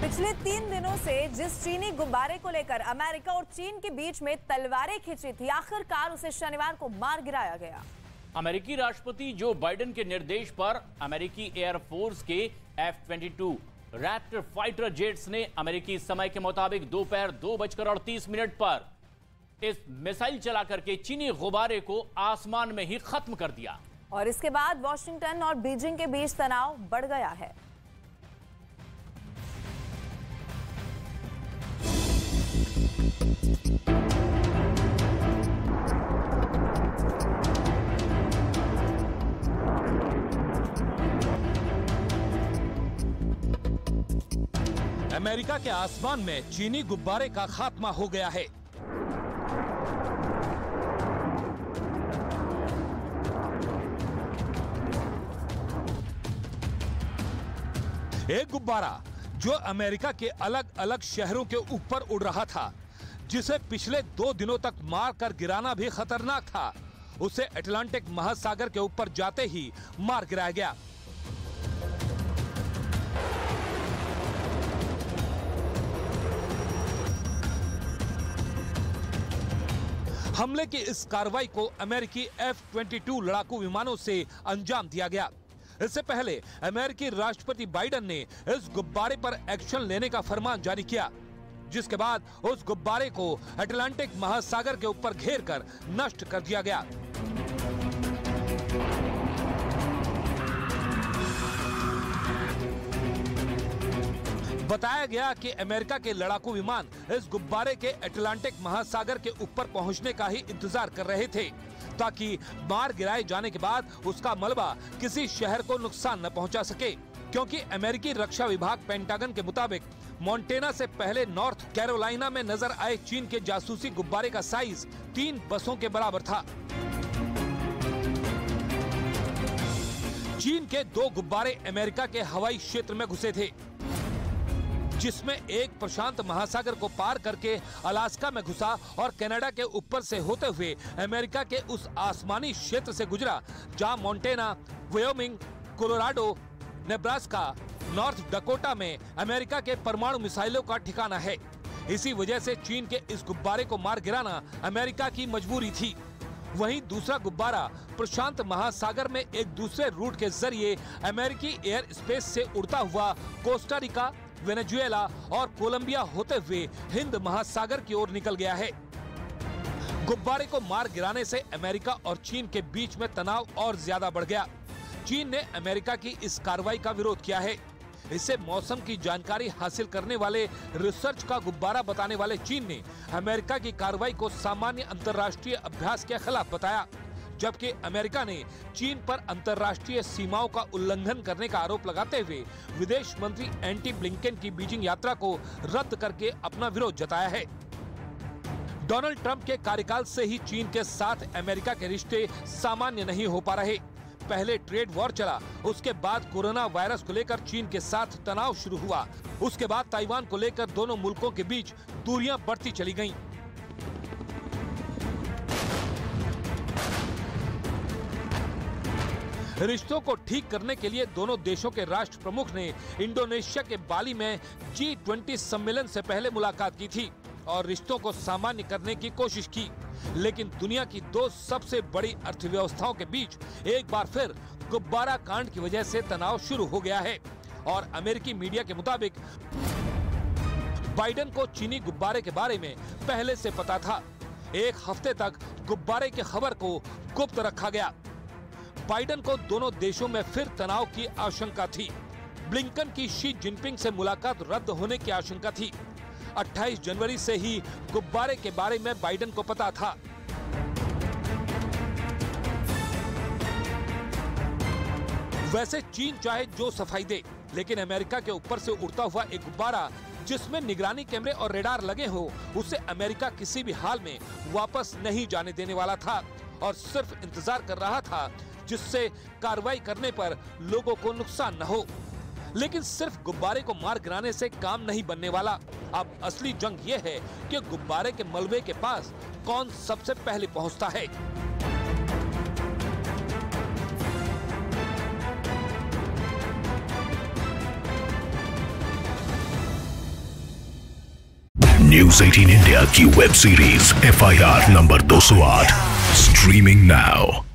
पिछले 3 दिनों से जिस चीनी गुब्बारे को लेकर अमेरिका और चीन के बीच में तलवारें खिंची थी, आखिरकार उसे शनिवार को मार गिराया गया। अमेरिकी राष्ट्रपति जो बाइडेन के निर्देश पर अमेरिकी एयरफोर्स के F-22 रैप्टर फाइटर जेट्स ने अमेरिकी समय के मुताबिक दोपहर 2:38 पर इस मिसाइल चला करके चीनी गुब्बारे को आसमान में ही खत्म कर दिया। और इसके बाद वॉशिंगटन और बीजिंग के बीच तनाव बढ़ गया है। अमेरिका के आसमान में चीनी गुब्बारे का खात्मा हो गया है। एक गुब्बारा जो अमेरिका के अलग अलग शहरों के ऊपर उड़ रहा था, जिसे पिछले 2 दिनों तक मार कर गिराना भी खतरनाक था, उसे अटलांटिक महासागर के ऊपर जाते ही मार गिराया गया। हमले की इस कार्रवाई को अमेरिकी F-22 लड़ाकू विमानों से अंजाम दिया गया। इससे पहले अमेरिकी राष्ट्रपति बाइडेन ने इस गुब्बारे पर एक्शन लेने का फरमान जारी किया, जिसके बाद उस गुब्बारे को अटलांटिक महासागर के ऊपर घेरकर नष्ट कर दिया गया। बताया गया कि अमेरिका के लड़ाकू विमान इस गुब्बारे के अटलांटिक महासागर के ऊपर पहुंचने का ही इंतजार कर रहे थे, ताकि मार गिराए जाने के बाद उसका मलबा किसी शहर को नुकसान न पहुंचा सके, क्योंकि अमेरिकी रक्षा विभाग पेंटागन के मुताबिक मोंटेना से पहले नॉर्थ कैरोलिना में नजर आए चीन के जासूसी गुब्बारे का साइज 3 बसों के बराबर था। चीन के 2 गुब्बारे अमेरिका के हवाई क्षेत्र में घुसे थे, जिसमें एक प्रशांत महासागर को पार करके अलास्का में घुसा और कनाडा के ऊपर से होते हुए अमेरिका के उस आसमानी क्षेत्र से गुजरा जहां montana, Wyoming, Colorado, Nebraska, north Dakota में अमेरिका के परमाणु मिसाइलों का ठिकाना है। इसी वजह से चीन के इस गुब्बारे को मार गिराना अमेरिका की मजबूरी थी। वहीं दूसरा गुब्बारा प्रशांत महासागर में एक दूसरे रूट के जरिए अमेरिकी एयर स्पेस से उड़ता हुआ कोस्टा रिका, वेनेजुएला और कोलंबिया होते हुए हिंद महासागर की ओर निकल गया है। गुब्बारे को मार गिराने से अमेरिका और चीन के बीच में तनाव और ज्यादा बढ़ गया। चीन ने अमेरिका की इस कार्रवाई का विरोध किया है। इससे मौसम की जानकारी हासिल करने वाले रिसर्च का गुब्बारा बताने वाले चीन ने अमेरिका की कार्रवाई को सामान्य अंतर्राष्ट्रीय अभ्यास के खिलाफ बताया, जबकि अमेरिका ने चीन पर अंतर्राष्ट्रीय सीमाओं का उल्लंघन करने का आरोप लगाते हुए विदेश मंत्री एंटी ब्लिंकन की बीजिंग यात्रा को रद्द करके अपना विरोध जताया है। डोनाल्ड ट्रंप के कार्यकाल से ही चीन के साथ अमेरिका के रिश्ते सामान्य नहीं हो पा रहे। पहले ट्रेड वॉर चला, उसके बाद कोरोना वायरस को लेकर चीन के साथ तनाव शुरू हुआ, उसके बाद ताइवान को लेकर दोनों मुल्कों के बीच दूरियां बढ़ती चली गईं। रिश्तों को ठीक करने के लिए दोनों देशों के राष्ट्र प्रमुख ने इंडोनेशिया के बाली में G20 सम्मेलन से पहले मुलाकात की थी और रिश्तों को सामान्य करने की कोशिश की। लेकिन दुनिया की 2 सबसे बड़ी अर्थव्यवस्थाओं के बीच एक बार फिर गुब्बारा कांड की वजह से तनाव शुरू हो गया है और अमेरिकी मीडिया के मुताबिक बाइडेन को चीनी गुब्बारे के बारे में पहले से पता था। 1 हफ्ते तक गुब्बारे की खबर को गुप्त रखा गया। बाइडेन को दोनों देशों में फिर तनाव की आशंका थी। ब्लिंकन की शी जिनपिंग से मुलाकात रद्द होने की आशंका थी। 28 जनवरी से ही गुब्बारे के बारे में बाइडेन को पता था। वैसे चीन चाहे जो सफाई दे, लेकिन अमेरिका के ऊपर से उड़ता हुआ एक गुब्बारा जिसमें निगरानी कैमरे और रेडार लगे हो, उसे अमेरिका किसी भी हाल में वापस नहीं जाने देने वाला था और सिर्फ इंतजार कर रहा था जिससे कार्रवाई करने पर लोगों को नुकसान न हो। लेकिन सिर्फ गुब्बारे को मार गिराने से काम नहीं बनने वाला। अब असली जंग ये है कि गुब्बारे के मलबे के पास कौन सबसे पहले पहुंचता है। न्यूज़ 18 इंडिया की web series FIR number 208 streaming now.